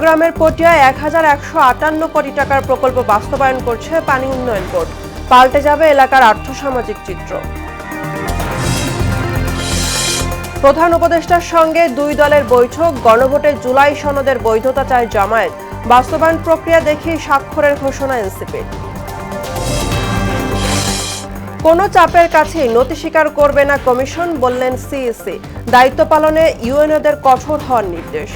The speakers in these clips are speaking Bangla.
চট্টগ্রামের পটিয়ায় ১,১৫৮ কোটি টাকার প্রকল্প বাস্তবায়ন করছে পানি উন্নয়ন বোর্ড। পাল্টে যাবে এলাকার আর্থসামাজিক চিত্র। প্রধান উপদেষ্টার সঙ্গে দুই দলের বৈঠক, গণভোটে জুলাই সনদের বৈধতা চায় জামায়াত। বাস্তবায়ন প্রক্রিয়া দেখে স্বাক্ষরের ঘোষণা এনসিপির। কোনো চাপের কাছেই নথি স্বীকার করবে না কমিশন, বললেন সিইসি। দায়িত্ব পালনে ইউএনওদের কঠোর হওয়ার নির্দেশ।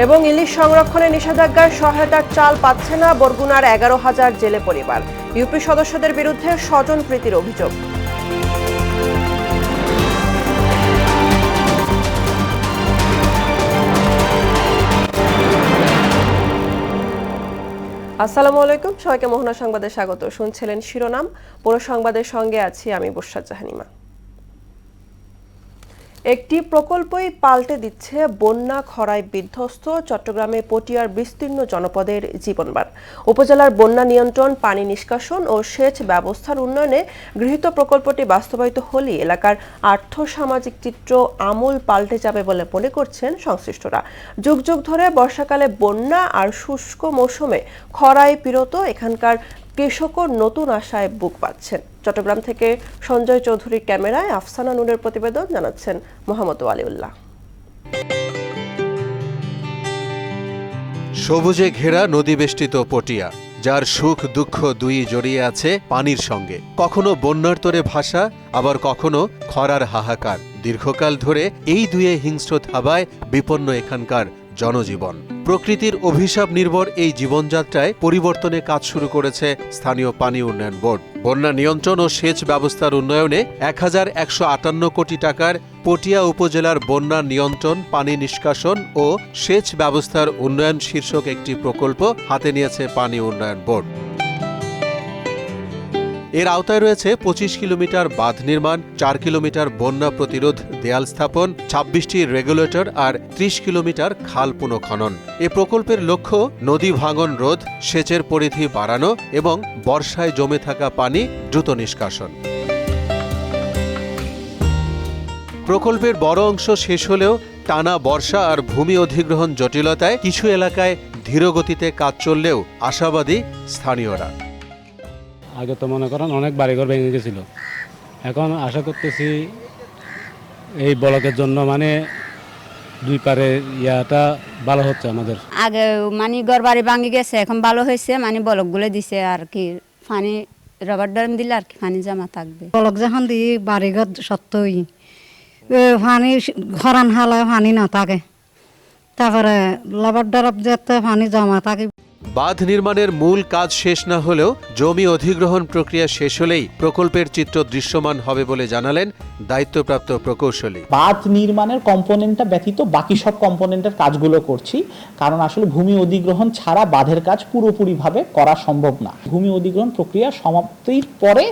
এবং ইলিশ সংরক্ষণে নিষেধাজ্ঞার সহায়তার চাল পাচ্ছে না বরগুনার ১১,০০০ জেলে পরিবার। ইউপি সদস্যদের বিরুদ্ধে স্বজনপ্রীতির অভিযোগ। আসসালামু আলাইকুম, সবাইকে মোহনা সংবাদে স্বাগত। শুনছিলেন শিরোনাম, পুরো সংবাদের সঙ্গে আছি আমি বুশরা জাহানিমা। একটি প্রকল্পই পাল্টে দিচ্ছে বন্যা খরায় বিধ্বস্ত চট্টগ্রামে পটিয়ার বিস্তীর্ণ জনপদের জীবনমান। উপজেলার বন্যা নিয়ন্ত্রণ, পানি নিষ্কাশন ও সেচ ব্যবস্থার উন্নয়নে গৃহীত প্রকল্পটি বাস্তবায়িত হলে এলাকার আর্থসামাজিক চিত্র আমূল পাল্টে যাবে বলে মনে করছেন সংশ্লিষ্টরা। যুগ যুগ ধরে বর্ষাকালে বন্যা আর শুষ্ক মৌসুমে খরায় পীড়িত এখানকার কৃষকও নতুন আশায় বুক বাঁধছেন। চট্টগ্রাম থেকে সঞ্জয় চৌধুরীর ক্যামেরায় আফসানা নূরের প্রতিবেদন, জানাচ্ছেন মোহাম্মদ ওয়ালিউল্লাহ। সবুজে ঘেরা নদীবেষ্টিত পটিয়া, যার সুখ দুঃখ দুই জড়িয়ে আছে পানির সঙ্গে। কখনো বন্যার তোরে ভাষা, আবার কখনো খরার হাহাকার। দীর্ঘকাল ধরে এই দুয়ে হিংস্র থাবায় বিপন্ন এখানকার জনজীবন। প্রকৃতির অভিশাপ নির্ভর এই জীবনযাত্রায় পরিবর্তনে কাজ শুরু করেছে স্থানীয় পানি উন্নয়ন বোর্ড। বন্যা নিয়ন্ত্রণ ও সেচ ব্যবস্থার উন্নয়নে ১,১৫৮ কোটি টাকার পটিয়া উপজেলার বন্যা নিয়ন্ত্রণ, পানি নিষ্কাশন ও সেচ ব্যবস্থার উন্নয়ন শীর্ষক একটি প্রকল্প হাতে নিয়েছে পানি উন্নয়ন বোর্ড। এর আওতায় রয়েছে ২৫ কিলোমিটার বাঁধ নির্মাণ, ৪ কিলোমিটার বন্যা প্রতিরোধ দেয়াল স্থাপন, ২৬টি রেগুলেটর আর ৩০ কিলোমিটার খাল পুনঃখনন। এ প্রকল্পের লক্ষ্য নদী ভাঙন রোধ, সেচের পরিধি বাড়ানো এবং বর্ষায় জমে থাকা পানি দ্রুত নিষ্কাশন। প্রকল্পের বড় অংশ শেষ হলেও টানা বর্ষা আর ভূমি অধিগ্রহণ জটিলতায় কিছু এলাকায় ধীরগতিতে কাজ চললেও আশাবাদী স্থানীয়রা। আগে তো মনে করেন অনেক বাড়িঘর ভেঙে গেছিল, এখন আশা করতেছি এই ব্লকের জন্য মানে দুই পারে ইয়াটা ভালো হচ্ছে আমাদের। আগে মানে ঘর বাড়ি ভাঙে গেছে, এখন ভালো হয়েছে, মানে ব্লকগুলো দিছে আর কি, পানি রবার ড্রাম দিলে আর কি পানি জমা থাকবে। ব্লক যখন দিই বাড়িঘর সত্যই পানি খরান হালায় পানি না থাকে, তারপরে রবার ড্রাম যেতে পানি জমা থাকে। বাঁধ নির্মাণের মূল কাজ শেষ না হলেও জমি অধিগ্রহণ প্রক্রিয়া শেষ হলেই প্রকল্পের চিত্র দৃশ্যমান হবে বলে জানালেন দায়িত্বপ্রাপ্ত প্রকৌশলী। বাঁধ নির্মাণের কম্পোনেন্টটা ব্যতীত বাকি সব কম্পোনেন্টের কাজগুলো করছি, কারণ আসলে ভূমি অধিগ্রহণ ছাড়া বাঁধের কাজ পুরোপুরিভাবে করা সম্ভব না। ভূমি অধিগ্রহণ প্রক্রিয়া সমাপ্তির পরে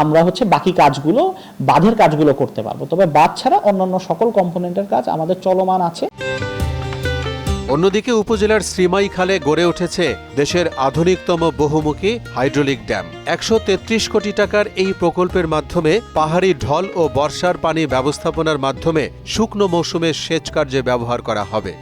আমরা বাকি কাজগুলো, বাঁধের কাজগুলো করতে পারবো, তবে বাঁধ ছাড়া অন্যান্য সকল কম্পোনেন্টের কাজ আমাদের চলমান আছে। অন্যদিকে উপজেলার শ্রীমাই খালে গড়ে উঠেছে দেশের আধুনিকতম বহুমুখী হাইড্রোলিক ড্যাম। ১৩৩ কোটি টাকার এই প্রকল্পের মাধ্যমে পাহাড়ি ঢল ও বর্ষার পানি ব্যবস্থাপনার মাধ্যমে শুকনো মৌসুমে সেচ কার্যে ব্যবহার করা হবে।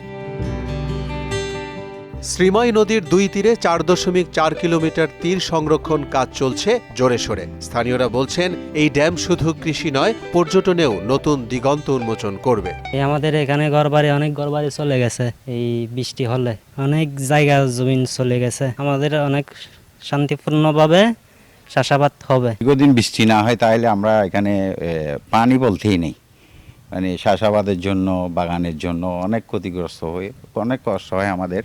শ্রীমাই নদীর দুই তীরে ৪.৪ কিলোমিটার তীর সংরক্ষণ কাজ চলছে জোরে সোরে। স্থানীয়রা বলছেন এই ড্যাম শুধু কৃষি নয়, পর্যটনেও নতুন দিগন্ত উন্মোচন করবে। আমাদের এখানে ঘরবাড়ি, অনেক ঘরবাড়ি চলে গেছে, এই বৃষ্টি হলে অনেক জায়গা জমিন চলে গেছে। আমাদের অনেক শান্তিপূর্ণভাবে চাষাবাদ হবে। দীর্ঘদিন বৃষ্টি না হয় তাহলে আমরা এখানে পানি বলতেই নেই, মানে চাষাবাদের জন্য, বাগানের জন্য অনেক ক্ষতিগ্রস্ত হয়ে অনেক কষ্ট হয় আমাদের।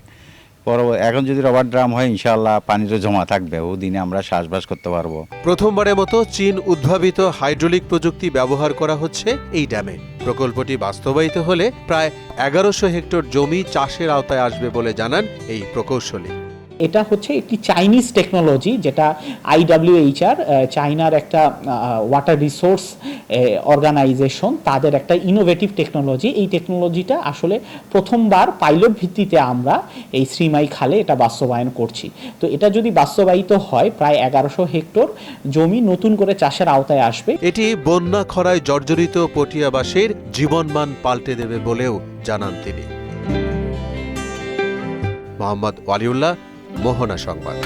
এখন যদি রবার ড্রাম হয় ইনশাআল্লাহ পানিটা জমা থাকবে, ওদিনে আমরা চাষবাস করতে পারবো। প্রথমবারের মতো চীন উদ্ভাবিত হাইড্রোলিক প্রযুক্তি ব্যবহার করা হচ্ছে এই ড্যামে। প্রকল্পটি বাস্তবায়িত হলে প্রায় ১১০০ হেক্টর জমি চাষের আওতায় আসবে বলে জানান এই প্রকৌশলী। এটা হচ্ছে একটি চাইনিজ টেকনোলজি, যেটা IWHR, চাইনার একটা ওয়াটার রিসোর্স অর্গানাইজেশন, তাদের একটা ইনোভেটিভ টেকনোলজি। এই টেকনোলজিটা আসলে প্রথমবার পাইলট ভিত্তিতে আমরা এই শ্রীমাই খালে এটা বাস্তবায়ন করছি। তো এটা যদি বাস্তবায়িত হয়, প্রায় 1100 হেক্টর জমি নতুন করে চাষের আওতায় আসবে। এটি বন্যা খরায় জর্জরিত পটিয়াবাসীর জীবনমান পাল্টে দেবে বলেও জানান তিনি। মোহাম্মদ ওয়ালিউল্লাহ, মোহনা সংবাদ।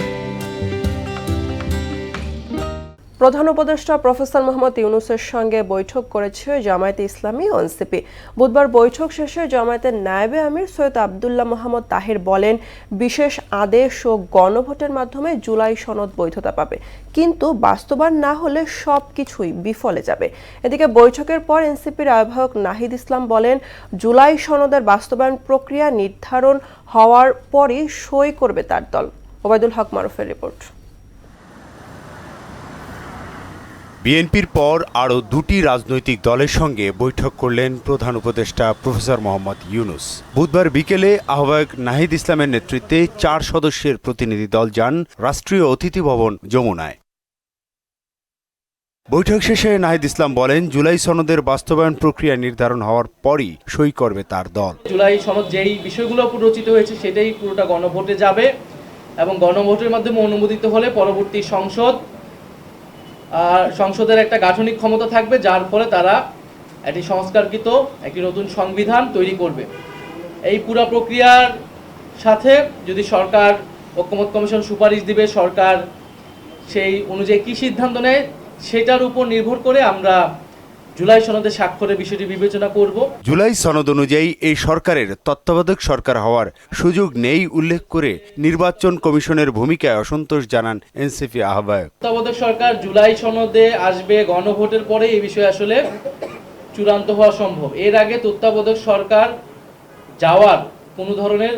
প্রধান উপদেষ্টা প্রফেসর মোহাম্মদ ইউনূসের সঙ্গে বৈঠক করেছে জামায়াতে ইসলামী ও এনসিপি। বুধবার বৈঠক শেষে জামায়াতের নায়েবে আমির সৈয়দ আব্দুল্লাহ মোহাম্মদ তাহের বলেন, বিশেষ আদেশ ও গণভোটের মাধ্যমে জুলাই সনদ বৈধতা পাবে, কিন্তু বাস্তবায়ন না হলে সবকিছুই বিফলে যাবে। এদিকে বৈঠকের পর এনসিপির আহ্বায়ক নাহিদ ইসলাম বলেন, জুলাই সনদের বাস্তবায়ন প্রক্রিয়া নির্ধারণ হওয়ার পরই সই করবে তার দল। ওবায়দুল হক মারুফের রিপোর্ট। বিএনপির পর আরও দুটি রাজনৈতিক দলের সঙ্গে বৈঠক করলেন প্রধান উপদেষ্টা প্রফেসর মোহাম্মদ ইউনূস। বুধবার বিকেলে আহ্বায়ক নাহিদ ইসলামের নেতৃত্বে 4 সদস্যের প্রতিনিধি দল যান রাষ্ট্রীয় অতিথি ভবন যমুনায়। বৈঠক শেষে নাহিদ ইসলাম বলেন, জুলাই সনদের বাস্তবায়ন প্রক্রিয়া নির্ধারণ হওয়ার পরই সই করবে তার দল। জুলাই সনদ যেই বিষয়গুলো রচিত হয়েছে সেটাই পুরোটা গণভোটে যাবে এবং গণভোটের মাধ্যমে অনুমোদিত হলে পরবর্তী সংসদের একটা গাঠনিক ক্ষমতা থাকবে, যার ফলে তারা একটি সংস্কারকৃত একটি নতুন সংবিধান তৈরি করবে। এই পুরো প্রক্রিয়ার সাথে যদি সরকার ঐকমত্য কমিশন সুপারিশ দিবে, সরকার সেই অনুযায়ী কী সিদ্ধান্ত নেয় সেটার উপর নির্ভর করে আমরা জুলাই সনদে স্বাক্ষরের বিষয়টি বিবেচনা করব। জুলাই সনদ অনুযায়ী এই সরকারের তত্ত্বাবধায়ক সরকার হওয়ার সুযোগ নেই উল্লেখ করে নির্বাচন কমিশনের ভূমিকায় অসন্তোষ জানান এনসিপি আহ্বায়ক। তত্ত্বাবধায়ক সরকার জুলাই সনদে আসবে, গণভোটের পরে এই বিষয়ে আসলে চূড়ান্ত হওয়া সম্ভব। এর আগে তত্ত্বাবধায়ক সরকার যাওয়ার কোনো ধরনের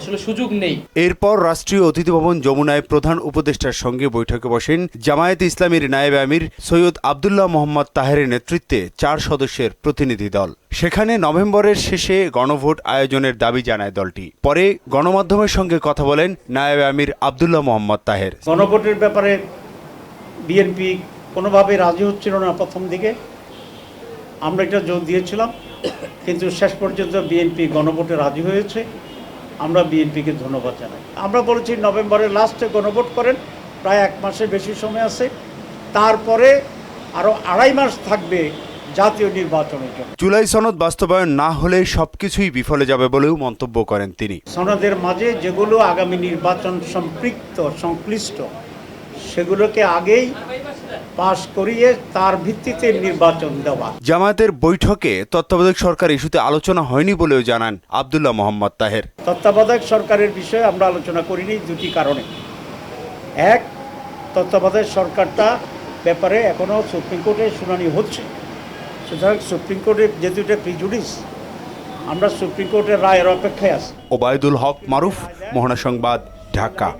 আসলে সুযোগ নেই। এরপর রাষ্ট্রীয় অতিথি ভবন যমুনায় প্রধান উপদেষ্টার সঙ্গে বৈঠকে বসেন জামায়াতে ইসলামীর নায়েবে আমির সৈয়দ আব্দুল্লাহ মোহাম্মদ তাহেরের নেতৃত্বে 4 সদস্যের প্রতিনিধি দল। সেখানে নভেম্বরের শেষে গণভোট আয়োজনের দাবি জানায় দলটি। পরে গণমাধ্যমের সঙ্গে কথা বলেন নায়েবে আমির আব্দুল্লাহ মোহাম্মদ তাহের। গণভোটের ব্যাপারে বিএনপি কোনোভাবে রাজি হচ্ছিল না প্রথম দিকে, আমরা একটা জোর দিয়েছিলাম, কিন্তু শেষ পর্যন্ত বিএনপি গণভোটে রাজি হয়েছে। আমরা বিএনপিকে ধন্যবাদ জানাই। আমরা বলেছি নভেম্বরের লাস্টে গণভোট করেন, প্রায় 1 মাসের বেশি সময় আছে, তারপরে আরও 2.5 মাস থাকবে জাতীয় নির্বাচনের জন্য। জুলাই সনদ বাস্তবায়ন না হলে সবকিছুই বিফলে যাবে বলেও মন্তব্য করেন তিনি। সনদের মাঝে যেগুলো আগামী নির্বাচন সংশ্লিষ্ট সেগুলোকে আগেই পাশ করিয়ে তার ভিত্তিতে নির্বাচন দেওয়া। জামায়াতের বৈঠকে তত্ত্বাবধায়ক সরকার ইস্যুতে আলোচনা হয়নি বলেও জানান আব্দুল্লাহ মোহাম্মদ তাহের। তত্ত্বাবধায়ক সরকারের বিষয়ে আমরা আলোচনা করিনি 2টি কারণে। এক, তত্ত্বাবধায়ক সরকারটা ব্যাপারে এখনও সুপ্রিম কোর্টে শুনানি হচ্ছে, সুতরাং সুপ্রিম কোর্টের যেহেতু এটা প্রিজুডিস, আমরা সুপ্রিম কোর্টের রায়ের অপেক্ষায় আছি। ওবায়দুল হক মারুফ, মোহনা সংবাদ, ঢাকা।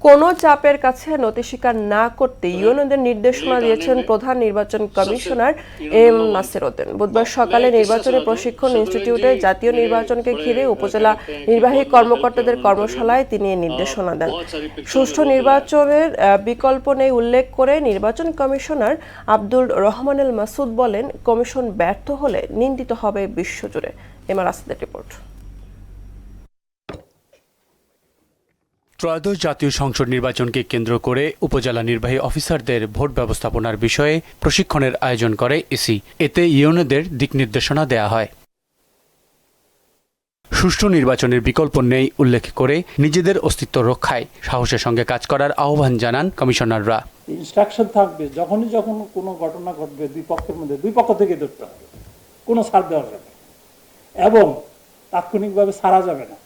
কোনো চাপের কাছে নতি স্বীকার না করতে ইউএনওদের নির্দেশনা দিয়েছেন প্রধান নির্বাচন কমিশনার এম নাসির উদ্দিন। বুধবার সকালে নির্বাচনী প্রশিক্ষণ ইনস্টিটিউটে জাতীয় নির্বাচনকে ঘিরে উপজেলা নির্বাহী কর্মকর্তাদের কর্মশালায় তিনি এই নির্দেশনা দেন। সুষ্ঠু নির্বাচনের বিকল্প নেই উল্লেখ করে নির্বাচন কমিশনার আব্দুল রহমানুল মাসুদ বলেন, কমিশন ব্যর্থ হলে নিন্দিত হবে বিশ্বজুড়ে। এমআর আসাদের রিপোর্ট। ত্রয়োদশ জাতীয় সংসদ নির্বাচনকে কেন্দ্র করে উপজেলা নির্বাহী অফিসারদের ভোট ব্যবস্থাপনার বিষয়ে প্রশিক্ষণের আয়োজন করে ইসি। এতে ইউএনওদের দিক নির্দেশনা দেয়া হয়। সুষ্ঠু নির্বাচনের বিকল্প নেই উল্লেখ করে নিজেদের অস্তিত্ব রক্ষায় সাহসের সঙ্গে কাজ করার আহ্বান জানান কমিশনাররা। ইনস্ট্রাকশন থাকবে, যখনই কোনো ঘটনা ঘটবে দুই পক্ষের মধ্যে, দুই পক্ষ থেকে ধরতে হবে, কোনো ছাড় দেওয়া যাবে না এবং তাৎক্ষণিকভাবে ছাড়া যাবে না।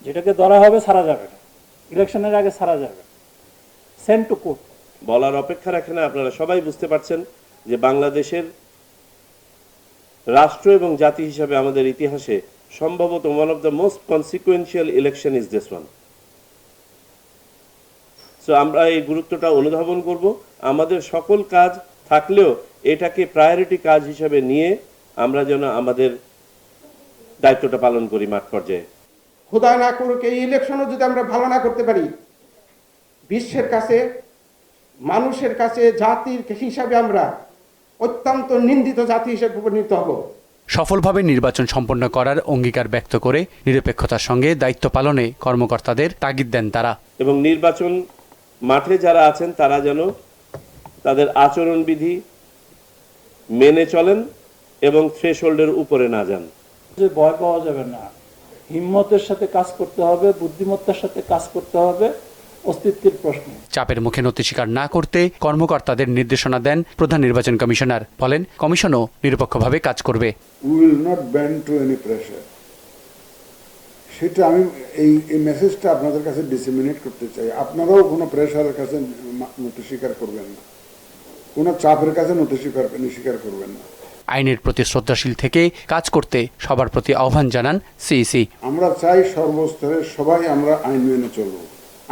যেটাকে ধরা হবে ছাড়া যাবে না, ইলেকশনের আগে ছাড়া যাবে, সেন্ড টু কোর্ট। বলার অপেক্ষা রাখে না। আপনারা সবাই বুঝতে পারছেন যে বাংলাদেশের রাষ্ট্র এবং জাতি হিসাবে আমাদের ইতিহাসে সম্ভবত one of the most consequential election is this one. So আমরা এই গুরুত্বটা অনুধাবন করব। আমাদের সকল কাজ থাকলেও এটাকে প্রায়োরিটি কাজ হিসাবে নিয়ে আমরা যেন আমাদের দায়িত্বটা পালন করি মাঠ পর্যায়ে। খোদা না করুক এই ইলেকশনও যদি আমরা ভালো না করতে পারি, বিশ্বের কাছে, মানুষের কাছে, জাতির হিসাবে আমরা অত্যন্ত নিন্দিত জাতি হিসেবে পরিণত হব। সফলভাবে নির্বাচন সম্পন্ন করার অঙ্গীকার ব্যক্ত করে নিরপেক্ষতার সঙ্গে দায়িত্ব পালনে কর্মকর্তাদের তাগিদ দেন তারা। এবং নির্বাচন মাঠে যারা আছেন তারা যেন তাদের আচরণবিধি মেনে চলেন এবং থ্রেশহোল্ডের উপরে না যান। যে ভয় পাওয়া যাবে না, হিম্মতের সাথে কাজ করতে হবে, বুদ্ধিমত্তার সাথে কাজ করতে হবে, অস্তিত্বের প্রশ্ন। চাপের মুখে নতি স্বীকার না করতে কর্মকর্তাদের নির্দেশনা দেন প্রধান নির্বাচন কমিশনার। বলেন, কমিশনও নিরপেক্ষভাবে কাজ করবে। We will not bend to any pressure. সেটা আমি এই মেসেজটা আপনাদের কাছে ডিসেমিনেট করতে চাই। আপনারাও কোনো প্রেশারের কাছে নতি স্বীকার করবেন না, কোনো চাপের কাছে নতি স্বীকার করবেন না। আইনের প্রতি শ্রদ্ধাশীল থেকে কাজ করতে সবার প্রতি আহ্বান জানান সিইসি। আমরা চাই সর্বস্তরে সবাই আমরা আইন মেনে চলব,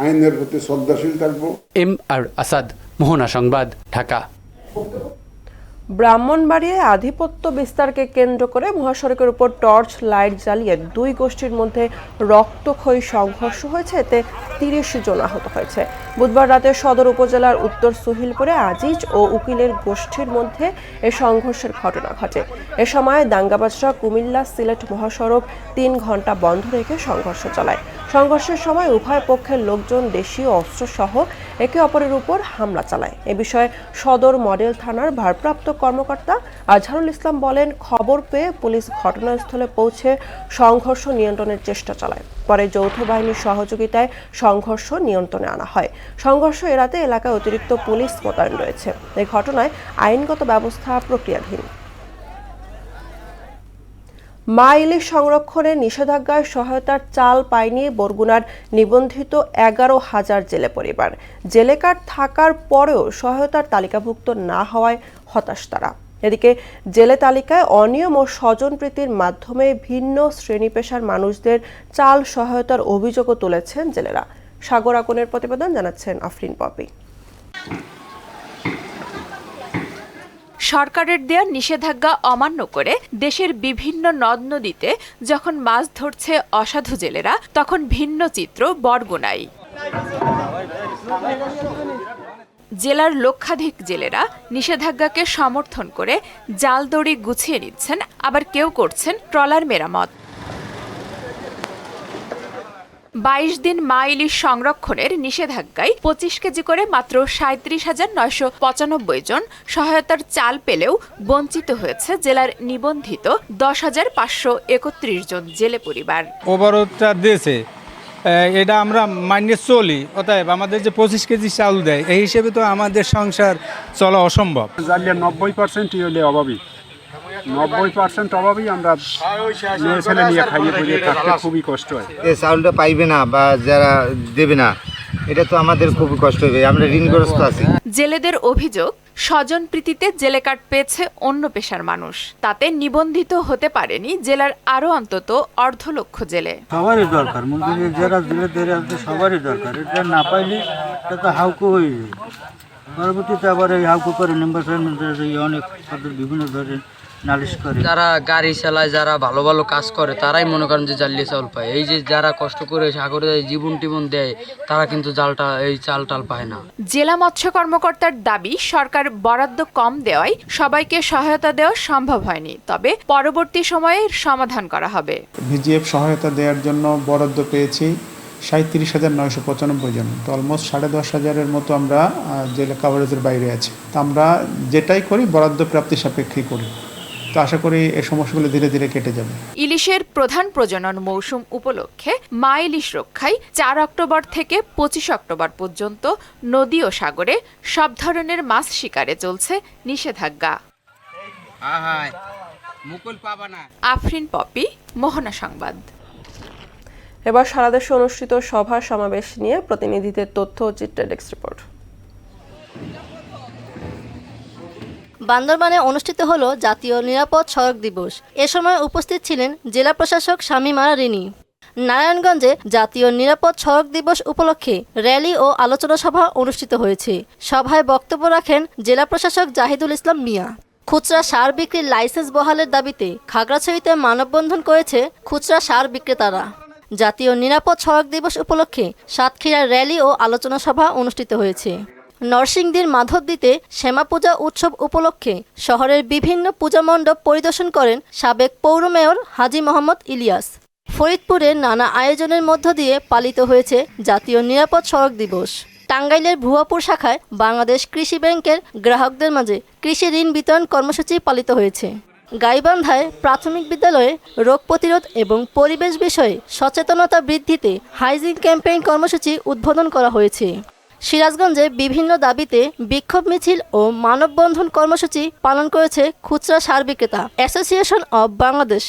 আইনের প্রতি শ্রদ্ধাশীল থাকবো। MR আসাদ, মোহনা সংবাদ, ঢাকা। ব্রাহ্মণবাড়িয়ায় আধিপত্য বিস্তারকে কেন্দ্র করে মহাসড়কের উপর টর্চ লাইট জ্বালিয়ে দুই গোষ্ঠীর মধ্যে রক্তক্ষয়ী সংঘর্ষ হয়েছে, এতে 30 জন আহত হয়েছে। বুধবার রাতে সদর উপজেলার উত্তর সুহিলপুরে আজিজ ও উকিলের গোষ্ঠীর মধ্যে এ সংঘর্ষের ঘটনা ঘটে। এ সময় দাঙ্গাবাজরা কুমিল্লা সিলেট মহাসড়ক 3 ঘন্টা বন্ধ রেখে সংঘর্ষ চালায়। সংঘর্ষের সময় উভয় পক্ষের লোকজন দেশীয় অস্ত্রসহ একে অপরের উপর হামলা চালায়। এ বিষয়ে সদর মডেল থানার ভারপ্রাপ্ত কর্মকর্তা আজহারুল ইসলাম বলেন, খবর পেয়ে পুলিশ ঘটনাস্থলে পৌঁছে সংঘর্ষ নিয়ন্ত্রণের চেষ্টা চালায়। পরে যৌথ বাহিনীর সহযোগিতায় সংঘর্ষ নিয়ন্ত্রণে আনা হয়। সংঘর্ষ এড়াতে এলাকায় অতিরিক্ত পুলিশ মোতায়েন রয়েছে। এই ঘটনায় আইনগত ব্যবস্থা প্রক্রিয়াধীন। মা ইলিশ সংরক্ষণে নিষেধাজ্ঞায় সহায়তার চাল পায়নি বরগুনার নিবন্ধিত 11,000 জেলে পরিবার। জেলে কার্ড থাকার পরেও সহায়তার তালিকাভুক্ত না হওয়ায় হতাশ তারা। এদিকে জেলে তালিকায় অনিয়ম ও স্বজনপ্রীতির মাধ্যমে ভিন্ন শ্রেণী পেশার মানুষদের চাল সহায়তার অভিযোগও তুলেছেন জেলেরা। সাগর আকনের প্রতিবেদন, জানাচ্ছেন আফরিন পপি। সরকারের দেয়া নিষেধাজ্ঞা অমান্য করে দেশের বিভিন্ন নদ নদীতে যখন মাছ ধরছে অসাধু জেলেরা, তখন ভিন্ন চিত্র বরগুনায়। জেলার লক্ষাধিক জেলেরা নিষেধাজ্ঞাকে সমর্থন করে জাল দড়ি গুছিয়ে নিচ্ছেন, আবার কেউ করছেন ট্রলার মেরামত। 22 দিন মা ইলিশ সংরক্ষণের নিষেধাজ্ঞায় 25 কেজি করে মাত্র 37,995 জন সহায়তার চাল পেলেও বঞ্চিত হয়েছে জেলার নিবন্ধিত 10,531 জন জেলে পরিবার। ওভারটা দিয়েছে, এটা আমরা মাইনে চলি, অতএব আমাদের যে 25 কেজি চাল দেয় এই হিসেবে তো আমাদের সংসার চলা অসম্ভব। 90%ই হলে অভাবী, 90% অভাবী। আমরা মেয়ে ছেলে নিয়ে খাইয়ে পড়িয়ে থাকতে খুবই কষ্ট হয়। এই চাউলটা পাইবে না বা যারা দেবে না, এটা তো আমাদের খুবই কষ্ট হবে, আমরা ঋণগ্রস্ত আছি। জেলেদের অভিযোগ, স্বজন প্রীতিতে জেলে কার্ড পেয়েছে অন্য পেশার মানুষ, তাতে নিবন্ধিত হতে পারেনি জেলার আরো অন্তত 1,00,000 জেলে। সবারই দরকার, যারা জেলেদের আছে সবারই দরকার, এটা না পাইলে এটা হাউকো হয়ে যায়। পরবর্তীতে আবার এই হাউকো করে অনেক বিভিন্ন ধরনের নালিশ করে। যারা গাড়ি চালায়, যারা ভালো ভালো কাজ করে, তারাই মনে করেন যে জালিয়ে চাউল পায়। এই যে যারা কষ্ট করে সাগরে জীবন টিবন দেয়, তারা কিন্তু এই চাল টাল পায় না। জেলা মৎস্য কর্মকর্তার দাবি, সরকার বরাদ্দ কম দেওয়ায় সবাইকে সহায়তা দেওয়া সম্ভব হয়নি, তবে পরবর্তী সময়ে সমাধান করা হবে। ভিজিএফ সহায়তা দেওয়ার জন্য বরাদ্দ পেয়েছি 37,995 জন, তো অলমোস্ট 10,500-এর মতো আমরা জেলা কাভারেজের বাইরে আছি। তো আমরা যেটাই করি বরাদ্দ প্রাপ্তি সাপেক্ষে করি, তো আশা করি এই সমস্যাগুলো ধীরে ধীরে কেটে যাবে। ইলিশের প্রধান প্রজনন মৌসুম উপলক্ষে মা ইলিশ রক্ষায় 4 অক্টোবর থেকে 25 অক্টোবর পর্যন্ত নদী ও সাগরে সব ধরনের মাছ শিকারে চলছে নিষেধাজ্ঞা। আফরিন পপি, মোহনা সংবাদ। এবার সারা দেশে অনুষ্ঠিত সভা সমাবেশ নিয়ে প্রতিনিধিদের তথ্য ও চিত্রের ডেস্ক রিপোর্ট। বান্দরবানে অনুষ্ঠিত হলো জাতীয় নিরাপদ সড়ক দিবস। এ সময় উপস্থিত ছিলেন জেলা প্রশাসক শামীমা রিনি। নারায়ণগঞ্জে জাতীয় নিরাপদ সড়ক দিবস উপলক্ষে র্যালি ও আলোচনা সভা অনুষ্ঠিত হয়েছে। সভায় বক্তব্য রাখেন জেলা প্রশাসক জাহিদুল ইসলাম মিয়া। খুচরা সার বিক্রির লাইসেন্স বহালের দাবিতে খাগড়াছড়িতে মানববন্ধন করেছে খুচরা সার বিক্রেতারা। জাতীয় নিরাপদ সড়ক দিবস উপলক্ষে সাতক্ষীরার র্যালি ও আলোচনা সভা অনুষ্ঠিত হয়েছে। নরসিংদীর মাধবদীতে শ্যামা পূজা উৎসব উপলক্ষে শহরের বিভিন্ন পূজা মণ্ডপ পরিদর্শন করেন সাবেক পৌর মেয়র হাজী মোহাম্মদ ইলিয়াস। ফরিদপুরে নানা আয়োজনের মধ্য দিয়ে পালিত হয়েছে জাতীয় নিরাপদ সড়ক দিবস। টাঙ্গাইলের ভুয়াপুর শাখায় বাংলাদেশ কৃষি ব্যাংকের গ্রাহকদের মাঝে কৃষি ঋণ বিতরণ কর্মসূচি পালিত হয়েছে। গাইবান্ধায় প্রাথমিক বিদ্যালয়ে রোগ প্রতিরোধ এবং পরিবেশ বিষয়ে সচেতনতা বৃদ্ধিতে হাইজিন ক্যাম্পেইন কর্মসূচি উদ্বোধন করা হয়েছে। সিরাজগঞ্জে বিভিন্ন দাবিতে বিক্ষোভ মিছিল ও মানববন্ধন কর্মসূচি পালন করেছে খুচরা সার বিক্রেতা অ্যাসোসিয়েশন অব বাংলাদেশ।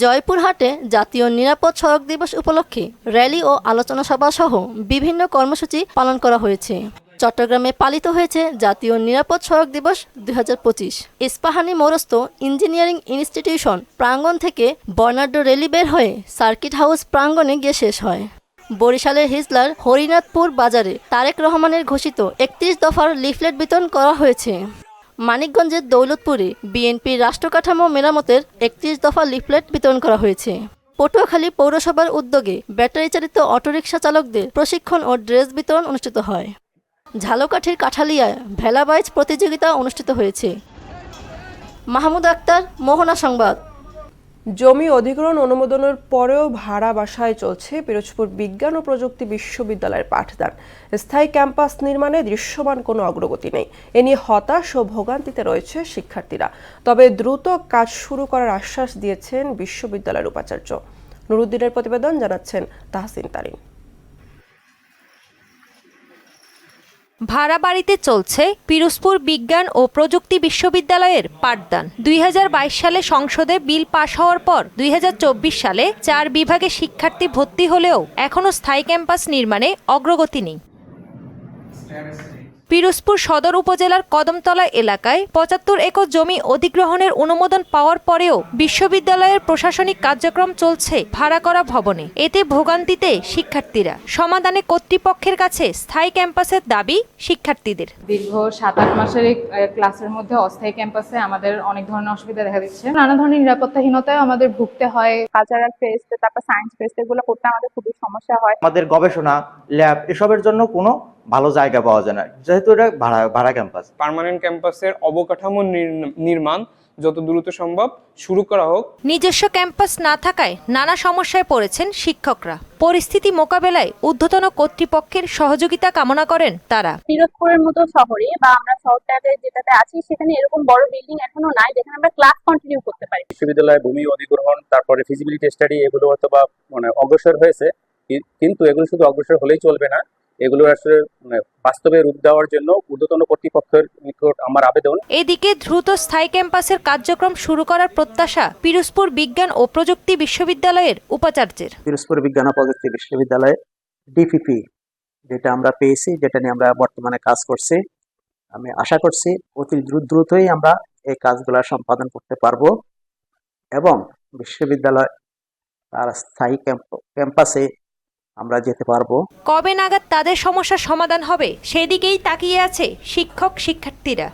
জয়পুরহাটে জাতীয় নিরাপদ সড়ক দিবস উপলক্ষে র্যালি ও আলোচনা সভা সহ বিভিন্ন কর্মসূচি পালন করা হয়েছে। চট্টগ্রামে পালিত হয়েছে জাতীয় নিরাপদ সড়ক দিবস 2025। ইস্পাহানি মোরস্ত ইঞ্জিনিয়ারিং ইনস্টিটিউশন প্রাঙ্গণ থেকে বর্ণাঢ্য র্যালি বের হয়ে সার্কিট হাউস প্রাঙ্গণে গিয়ে শেষ হয়। বরিশালের হিজলার হরিনাথপুর বাজারে তারেক রহমানের ঘোষিত 31 দফার লিফলেট বিতরণ করা হয়েছে। মানিকগঞ্জের দৌলতপুরে বিএনপির রাষ্ট্রকাঠামো মেরামতের 31 দফা লিফলেট বিতরণ করা হয়েছে। পটুয়াখালী পৌরসভার উদ্যোগে ব্যাটারি চালিত অটোরিকশা চালকদের প্রশিক্ষণ ও ড্রেস বিতরণ অনুষ্ঠিত হয়। ঝালকাঠির কাঠালিয়ায় ভেলাবাইজ প্রতিযোগিতা অনুষ্ঠিত হয়েছে। মাহমুদ আক্তার, মোহনা সংবাদ। জমি অধিগ্রহণ অনুমোদনের পরেও ভাড়া বাসায় চলছে পিরোজপুর বিজ্ঞান ও প্রযুক্তি বিশ্ববিদ্যালয়ের পাঠদান। স্থায়ী ক্যাম্পাস নির্মাণে দৃশ্যমান কোনো অগ্রগতি নেই। এ নিয়ে হতাশ ও ভোগান্তিতে রয়েছে শিক্ষার্থীরা। তবে দ্রুত কাজ শুরু করার আশ্বাস দিয়েছেন বিশ্ববিদ্যালয়ের উপাচার্য। নুরুদ্দিনের প্রতিবেদন, জানাচ্ছেন তাহসিন তারিন। ভাড়া বাড়িতে চলছে পিরোজপুর বিজ্ঞান ও প্রযুক্তি বিশ্ববিদ্যালয়ের পাঠদান। 2022 সালে সংসদে বিল পাশ হওয়ার পর 2024 সালে 4 বিভাগে শিক্ষার্থী ভর্তি হলেও এখনও স্থায়ী ক্যাম্পাস নির্মাণে অগ্রগতি নেই। পিরোজপুর সদর উপজেলার কদমতলা এলাকায় 75 একর জমি অধিগ্রহণের অনুমোদন পাওয়ার পরেও বিশ্ববিদ্যালয়ের প্রশাসনিক কার্যক্রম চলছে ভাড়া করা ভবনে। এতে ভোগান্তিতে শিক্ষার্থীরা। সমাধানে কর্তৃপক্ষের কাছে স্থায়ী ক্যাম্পাসের দাবি শিক্ষার্থীদের। দীর্ঘ 7-8 মাসের ক্লাসের মধ্যে অস্থায়ী ক্যাম্পাসে আমাদের অনেক ধরনের অসুবিধা দেখা দিচ্ছে। নানা ধরনের নিরাপত্তাহীনতায় আমাদের ভুগতে হয়। কালচারাল ফেস্ট, তারপর সায়েন্স ফেস্ট, এগুলো করতে আমাদের খুবই সমস্যা হয়। আমাদের গবেষণা ল্যাব এসবের জন্য কোনো ভালো জায়গা পাওয়া যায় না, যেহেতু এটা ভাড়া ক্যাম্পাস। পার্মানেন্ট ক্যাম্পাসের অবকাঠামো নির্মাণ যত দ্রুত সম্ভব শুরু করা হোক। নিজস্ব ক্যাম্পাস না থাকায় নানা সমস্যায় পড়েছেন শিক্ষকরা। পরিস্থিতি মোকাবেলায় ঊর্ধ্বতন কর্তৃপক্ষের সহযোগিতা কামনা করেন তারা। পিরোজপুরের মতো শহরে বা আমরা শহরটাতে যেটাতে আছি সেখানে এরকম বড় বিল্ডিং এখনো নাই যেখানে আমরা ক্লাস কন্টিনিউ করতে পারি। বিশ্ববিদ্যালয়ে ভূমি অধিগ্রহণ, তারপরে ফিজিবিলিটি স্টাডি, এগুলো হয়তো বা অগ্রসর হয়েছে, কিন্তু এগুলো শুধু অগ্রসর হলেই চলবে না। এগুলো আসলে বাস্তবে রূপ দেওয়ার জন্য ঊর্ধ্বতন কর্তৃপক্ষের নিকট আমার আবেদন। এদিকে দ্রুত স্থায়ী ক্যাম্পাসের কার্যক্রম শুরু করার প্রত্যাশা পিরোজপুর বিজ্ঞান ও প্রযুক্তি বিশ্ববিদ্যালয়ের উপাচার্যের। পিরোজপুর বিজ্ঞান ও প্রযুক্তি বিশ্ববিদ্যালয়ে ডিপিপি যেটা আমরা পেয়েছি, যেটা নিয়ে আমরা বর্তমানে কাজ করছি, আমি আশা করছি অতি দ্রুতই আমরা এই কাজগুলো সম্পাদন করতে পারবো এবং বিশ্ববিদ্যালয় তার স্থায়ী ক্যাম্পাসে আমরা যেতে পারবো। কবে নাগাদ তাদের সমস্যার সমাধান হবে সেদিকেই তাকিয়ে আছে শিক্ষক শিক্ষার্থীরা।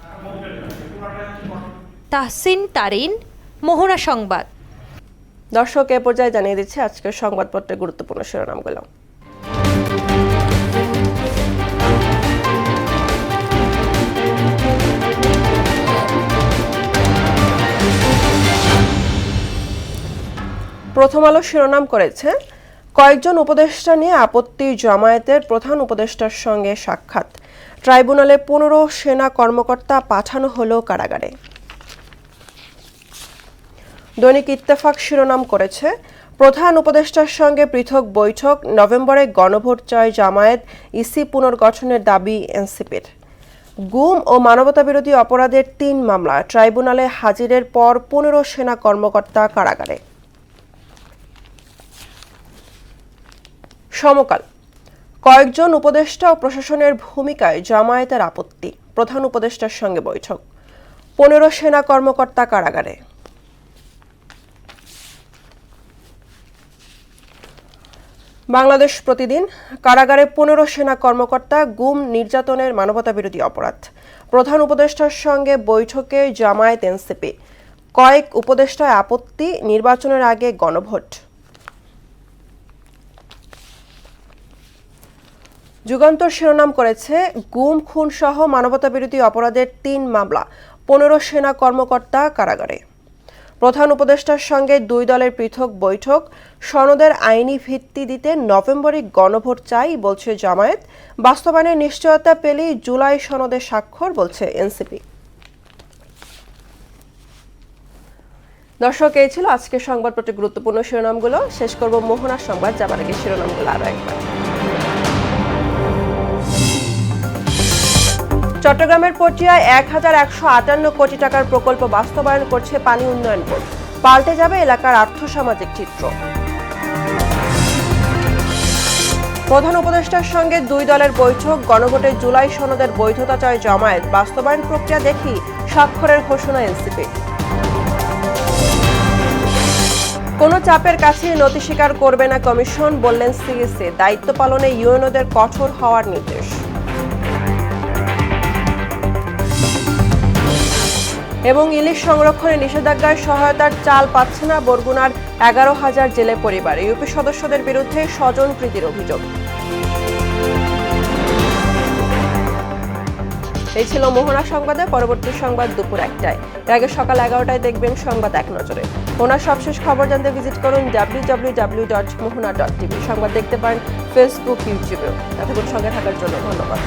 তাহসিন তারিন, মোহনা সংবাদ। দর্শক, এ পর্যায়ে জানিয়ে দিচ্ছে আজকের সংবাদপত্রের গুরুত্বপূর্ণ শিরোনামগুলো। প্রথম আলো শিরোনাম করেছে, কয়েকজন উপদেষ্টা নিয়ে আপত্তি, জামায়াতের প্রধান উপদেষ্টার সঙ্গে সাক্ষাৎ। ট্রাইব্যুনালে 15 সেনা কর্মকর্তা পাঠানো হলো কারাগারে। দৈনিক ইত্তেফাক শিরোনাম করেছে, প্রধান উপদেষ্টার সঙ্গে পৃথক বৈঠক, নভেম্বরে গণভোট চায় জামায়াত, ইসি পুনর্গঠনের দাবি এনসিপির। গুম ও মানবতাবিরোধী অপরাধের 3 মামলা, ট্রাইব্যুনালে হাজিরের পর 15 সেনা কর্মকর্তা কারাগারে। সমকাল, কয়েকজন উপদেষ্টা ও প্রশাসনের ভূমিকায় জামায়াতের আপত্তি, প্রধান উপদেষ্টার সঙ্গে বৈঠক, 15 সেনা কর্মকর্তা কারাগারে। বাংলাদেশ প্রতিদিন, কারাগারে 15 সেনা কর্মকর্তা, গুম, নির্যাতনের মানবতাবিরোধী অপরাধ, প্রধান উপদেষ্টার সঙ্গে বৈঠকে জামায়াত, এনসিপি, কয়েক উপদেষ্টায় আপত্তি, নির্বাচনের আগে গণভোট। যুগান্তর শিরোনাম করেছে গুম খুন সহ মানবতাবিরোধী অপরাধের ৩ মামলা, ১৫ সেনা কর্মকর্তা কারাগারে। প্রধান উপদেষ্টার সঙ্গে 2 দলের পৃথক বৈঠক, সনদের আইনি ভিত্তি দিতে নভেম্বরে গণভোট চাই বলছে জামায়াত, বাস্তবায়নের নিশ্চয়তা পেলেই জুলাই সনদে স্বাক্ষর বলছে এনসিপি। দর্শক, এই ছিল আজকের সংবাদপত্রের গুরুত্বপূর্ণ শিরোনামগুলো। শেষ করব মোহনার সংবাদ, যাবার আগে শিরোনামগুলো আরও একবার। চট্টগ্রামের পটিয়ায় ১,১৫৮ কোটি টাকার প্রকল্প বাস্তবায়ন করছে পানি উন্নয়ন বোর্ড, পাল্টে যাবে এলাকার আর্থসামাজিক চিত্র। প্রধান উপদেষ্টার সঙ্গে 2 দলের বৈঠক, গণভোটে জুলাই সনদের বৈধতা চায় জামায়াত, বাস্তবায়ন প্রক্রিয়া দেখি স্বাক্ষরের ঘোষণা এনসিপি। কোনো চাপের কাছে নথি স্বীকার করবে না কমিশন, বললেন সিএসএ, দায়িত্ব পালনে ইউএনওদের কঠোর হওয়ার নির্দেশ। এবং ইলিশ সংরক্ষণে নিষেধাজ্ঞায় সহায়তার চাল পাচ্ছে না বরগুনার 11,000 জেলে পরিবার, ইউপি সদস্যদের বিরুদ্ধে স্বজনপ্রীতির অভিযোগ। এই ছিল মোহনা সংবাদে। পরবর্তী সংবাদ দুপুর 1টায়। এর আগে সকাল 11টায় দেখবেন সংবাদ এক নজরে। মোহনার সবশেষ খবর জানতে ভিজিট করুন www.mohana.tv। সংবাদ দেখতে পারেন ফেসবুক, ইউটিউবেও। এতক্ষণ সঙ্গে থাকার জন্য ধন্যবাদ।